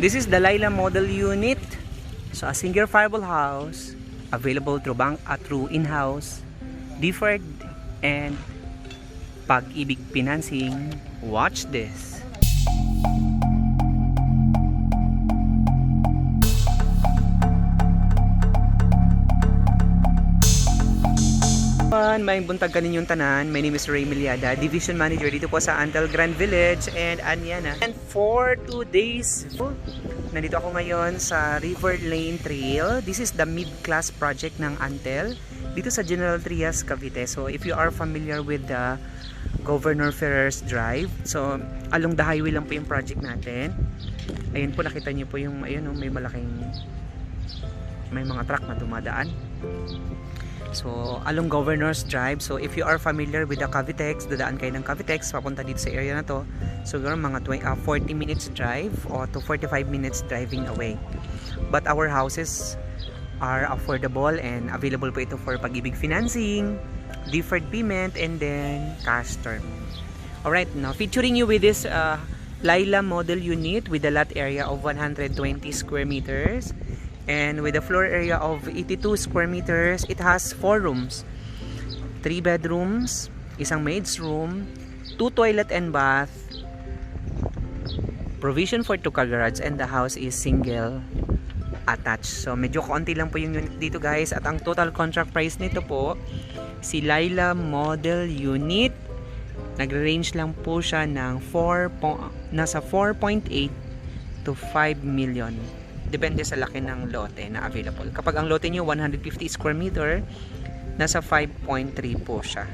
This is the Laila model unit. So a single fireable house available through through in-house, deferred, and Pag-ibig financing. Watch this. May buntag kaninyong tanan. My name is Ray Miliada, Division Manager dito po sa Antel Grand Village and Aniana. And for 2 days, nandito ako ngayon sa River Lane Trail. This is the mid-class project ng Antel dito sa General Trias, Cavite. So if you are familiar with the Governor Ferrer's Drive, so along the highway lang po yung project natin. Ayun po, nakita niyo po yung ayun, may malaking may mga truck na dumadaan. So along Governor's Drive. So if you are familiar with the Cavitex, dadaan kayo ng Cavitex papunta dito sa area na to. So mga 40 minutes drive or to 45 minutes driving away. But our houses are affordable and available po ito for Pag-ibig financing, deferred payment, and then cash term. Alright, now featuring you with this Laila model unit with a lot area of 120 square meters and with a floor area of 82 square meters. It has 4 rooms, 3 bedrooms, isang maid's room, 2 toilet and bath, provision for 2 car garage, and the house is single attached. So medyo konti lang po yung unit dito guys, at ang total contract price nito po, si Laila model unit, nagre-range lang po siya ng nasa 4.8 to 5 million. Depende sa laki ng lote na available. Kapag ang lote nyo 150 square meter, nasa 5.3 po siya.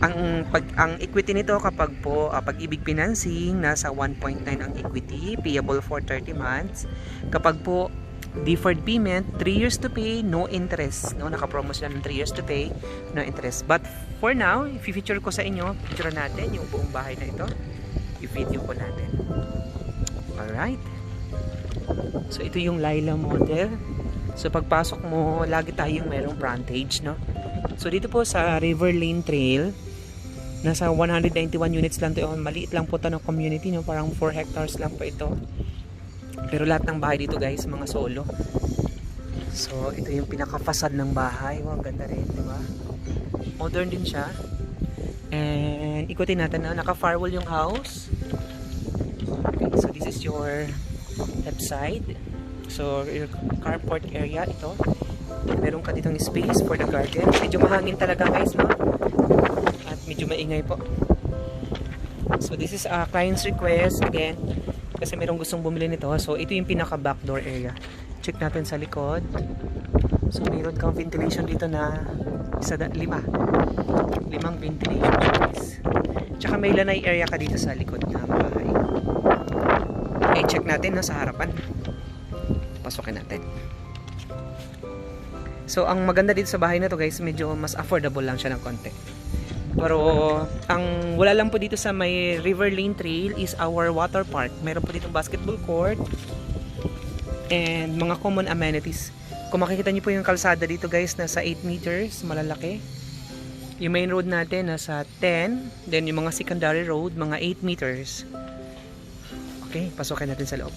Ang equity nito kapag po Pag-ibig financing, nasa 1.9 ang equity, payable for 30 months. Kapag po deferred payment, 3 years to pay, no interest. No, naka-promo sila ng 3 years to pay, no interest. But for now, i-feature ko sa inyo, picture natin yung buong bahay na ito. I-video ko natin. Alright. So ito yung Laila model. So pagpasok mo, lagi tayong merong frontage, no? So dito po sa River Lane Trail, nasa 191 units lang ito. Maliit lang po ito ng community, no? Parang 4 hectares lang po ito. Pero lahat ng bahay dito guys, mga solo. So ito yung pinaka-facade ng bahay. Wow, ganda rin, di ba? Modern din siya. And ikutin natin na naka-firewall yung house. Okay, so this is your left side. So your carport area ito. Meron ka ditong space for the garden. Medyo mahangin talaga guys, no? At medyo maingay po. So this is a client's request again, kasi merong gustong bumili nito. So ito yung pinaka backdoor area. Check natin sa likod. So meron kang ventilation dito na limang ventilation space. Tsaka may lanay area ka dito sa likod ng bahay. Okay, check natin na sa harapan. Pasukin natin. So ang maganda dito sa bahay na to guys, medyo mas affordable lang siya ng konti. Pero ang wala lang po dito sa may River Lane Trail is our water park. Meron po dito basketball court and mga common amenities. Kung makikita niyo po yung kalsada dito guys, nasa 8 meters, malalaki. Yung main road natin nasa 10, then yung mga secondary road mga 8 meters. Okay, pasukin natin sa loob.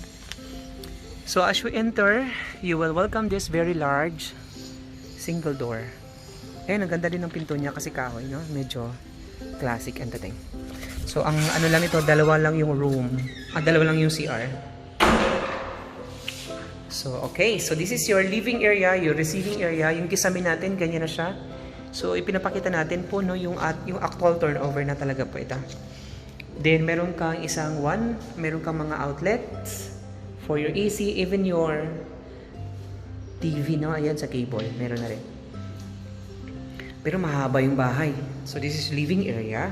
So as you enter, you will welcome this very large single door. Ayan, ang ganda din ng pinto niya kasi kahoy, no? Medyo classic and dating. So ang ano lang ito, dalawa lang yung room. Dalawa lang yung CR. So okay, so this is your living area, your receiving area. Yung kisame natin, ganyan na siya. So ipinapakita natin po, no, yung actual turnover na talaga po ito. Then meron kang meron kang mga outlets for your AC, even your TV, no? Ayan sa cable, meron na rin. Pero mahaba yung bahay. So this is living area.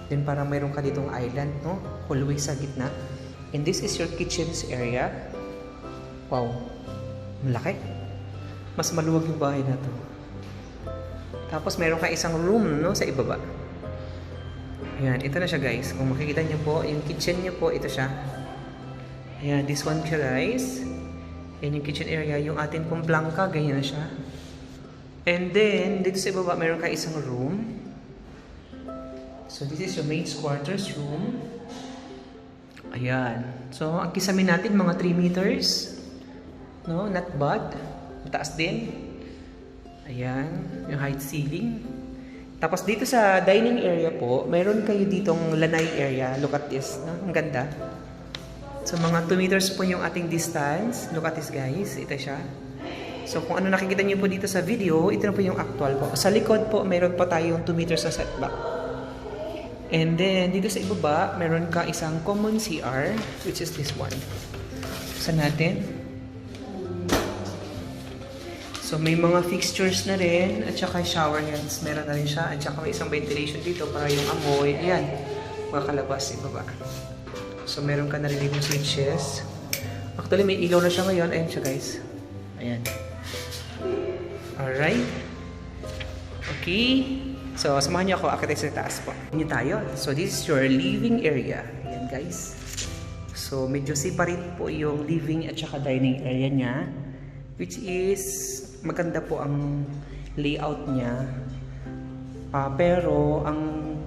Then parang meron ka ditong island, no? Hallway sa gitna. And this is your kitchen's area. Wow, malaki. Mas maluwag yung bahay na to. Tapos meron ka isang room, no, sa ibaba. Ayan, ito na siya guys. Kung makikita niyo po, yung kitchen niyo po, ito siya. Ayan, this one siya guys. Ayan yung kitchen area. Yung atin pong plangka, ganyan na siya. And then, dito sa ibaba, meron ka isang room. So this is your maid's quarters room. Ayan. So, ang kisame natin mga 3 meters. No, not bad. Mataas din. Ayan, yung height ceiling. Tapos dito sa dining area po, meron kayo ditong lanai area. Look at this. No? Ang ganda. So, mga 2 meters po yung ating distance. Look at this, guys. Ito siya. So, kung ano nakikita niyo po dito sa video, ito na po yung actual po. Sa likod po, meron pa tayong 2 meters na setback. And then, dito sa ibaba, meron ka isang common CR, which is this one. Buksan natin. So, may mga fixtures na rin, at saka shower heads, meron na rin siya. At saka may isang ventilation dito para yung amoy, ayan, makakalabas sa ibaba. So, meron ka na rin yung switches. Actually, may ilaw na siya ngayon. Ayan siya, guys. Ayan. Alright. Okay. So, samahan niyo ako. Akit sa taas po. Hindi tayo. So, this is your living area. Ayan, guys. So, medyo separate po yung living at saka dining area niya. Which is, maganda po ang layout niya. Pero, ang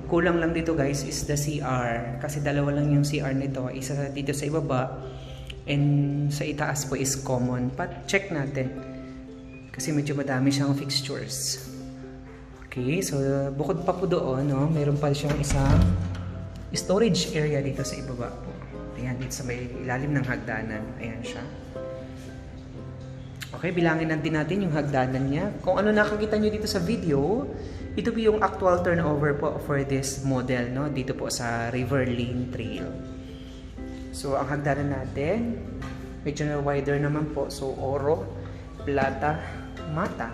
kulang lang dito, guys, is the CR. Kasi dalawa lang yung CR nito. Isa dito sa ibaba. And sa itaas po is common. But, check natin. Kasi medyo madami siyang fixtures. Okay, so bukod pa po doon, no, meron pa siyang isang storage area dito sa ibaba po. Ayan, dito sa may ilalim ng hagdanan. Ayan siya. Okay, bilangin din natin yung hagdanan niya. Kung ano nakakita nyo dito sa video, ito po yung actual turnover po for this model, no, dito po sa Riverlane Trail. So, ang hagdanan natin, medyo wider naman po. So, oro, plata, mata.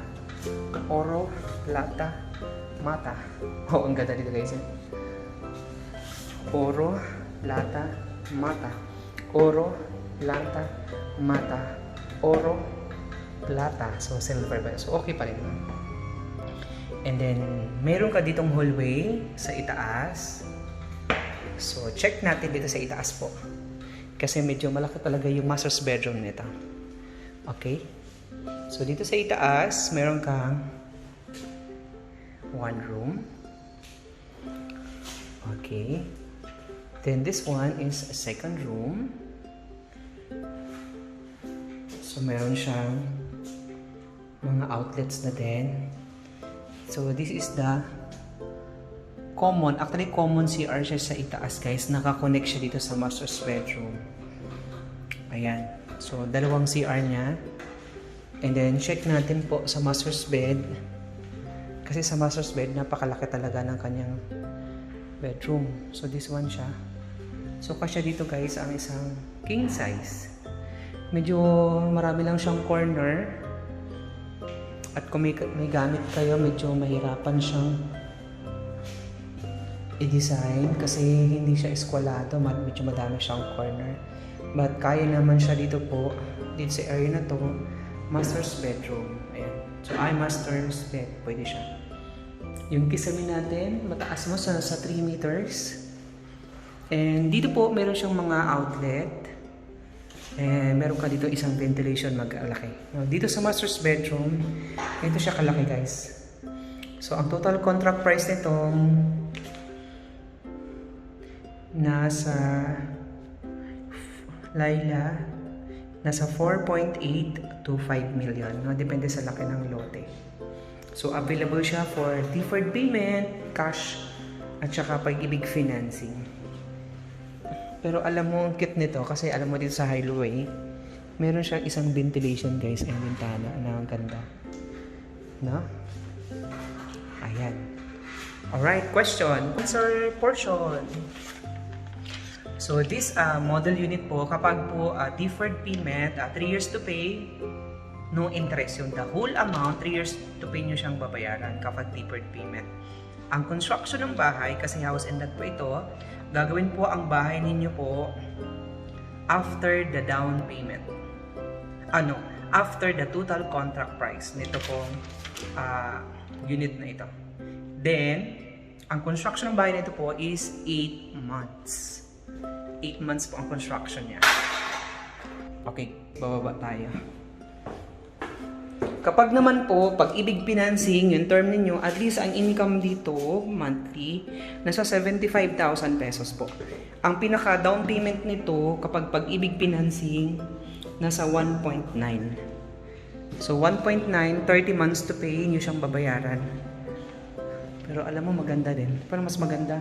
Oro, plata, mata. Oh, ang ganda dito, guys. Oro, plata, mata. Oro, plata, mata. Oro, plata. So, silver ba? So, okay pa rin. And then, meron ka ditong hallway sa itaas. So, check natin dito sa itaas po. Kasi medyo malaki talaga yung master's bedroom nito. Okay? So, dito sa itaas, meron kang 1 room. Okay. Then, this one is a 2nd room. So, meron siyang mga outlets na din. So, this is the common. Actually, common CR siya sa itaas, guys. Nakakonect siya dito sa master's bedroom. Ayan. So, dalawang CR niya. And then, check natin po sa master's bed. Kasi sa master's bed, napakalaki talaga ng kanyang bedroom. So, this one siya. So, kasya dito, guys, ang isang king size. Medyo marami lang siyang corner. At kung may gamit kayo, medyo mahirapan siyang i-design. Kasi hindi siya eskwalado. Medyo madami siyang corner. But, kaya naman siya dito po. Dito sa area na to. Master's bedroom. Ayan. So, master's bed. Pwede siya. Yung kisame natin, mataas mo sa 3 meters. And dito po, meron siyang mga outlet. And meron ka dito isang ventilation mag-alaki. Now, dito sa master's bedroom, ito siya kalaki, guys. So, ang total contract price nito, nasa Laila, nasa 4.8 to 5 million. No? Depende sa laki ng lote. So, available siya for deferred payment, cash, at saka pag-ibig financing. Pero alam mo, ang cute nito kasi alam mo dito sa highway, meron siyang isang ventilation, guys, and bintana na ang ganda. No? Ayan. Alright, question. Answer portion. So, this model unit po, kapag po deferred payment, 3 years to pay, no interest yung the whole amount, 3 years to pay nyo siyang babayaran kapag deferred payment. Ang construction ng bahay, kasi house and lot po ito, gagawin po ang bahay ninyo po after the down payment. After the total contract price nito pong unit na ito. Then, ang construction ng bahay nito po is 8 months. 8 months po ang construction niya. Okay, bababa tayo. Kapag naman po, pag-ibig financing, yung term ninyo, at least ang income dito, monthly, nasa 75,000 pesos po. Ang pinaka down payment nito, kapag pag-ibig financing, nasa 1.9. So 1.9, 30 months to pay, nyo siyang babayaran. Pero alam mo, maganda din. Pero mas maganda,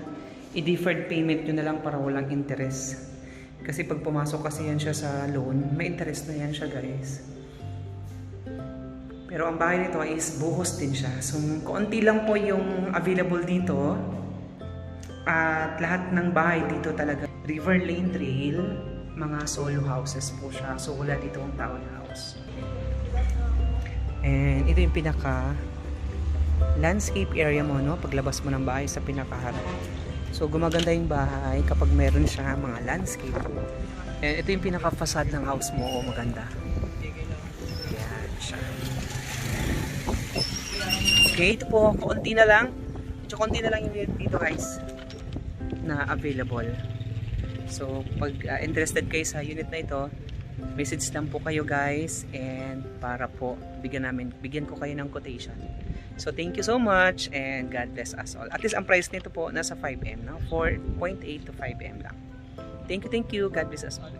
i-deferred payment nyo na lang para walang interest. Kasi pag pumasok kasi yan siya sa loan, may interest na yan siya, guys. Pero ang bahay nito is buhos din siya. So, kaunti lang po yung available dito. At lahat ng bahay dito talaga, River Lane Trail, mga solo houses po siya. So, wala dito ang townhouse. And ito yung pinaka landscape area mo, no? Paglabas mo ng bahay sa pinakaharap. So, gumaganda yung bahay kapag meron siya mga landscape. And ito yung pinaka facade ng house mo. Oh, maganda. Yan siya. Okay, ito po, konti na lang. Konti na lang yung unit dito, guys, na available. So, pag interested kayo sa unit na ito, message lang po kayo, guys, and para po bigyan ko kayo ng quotation. So, thank you so much and God bless us all. At least ang price nito po nasa 5M, no? 4.8 to 5M lang. Thank you. God bless us all.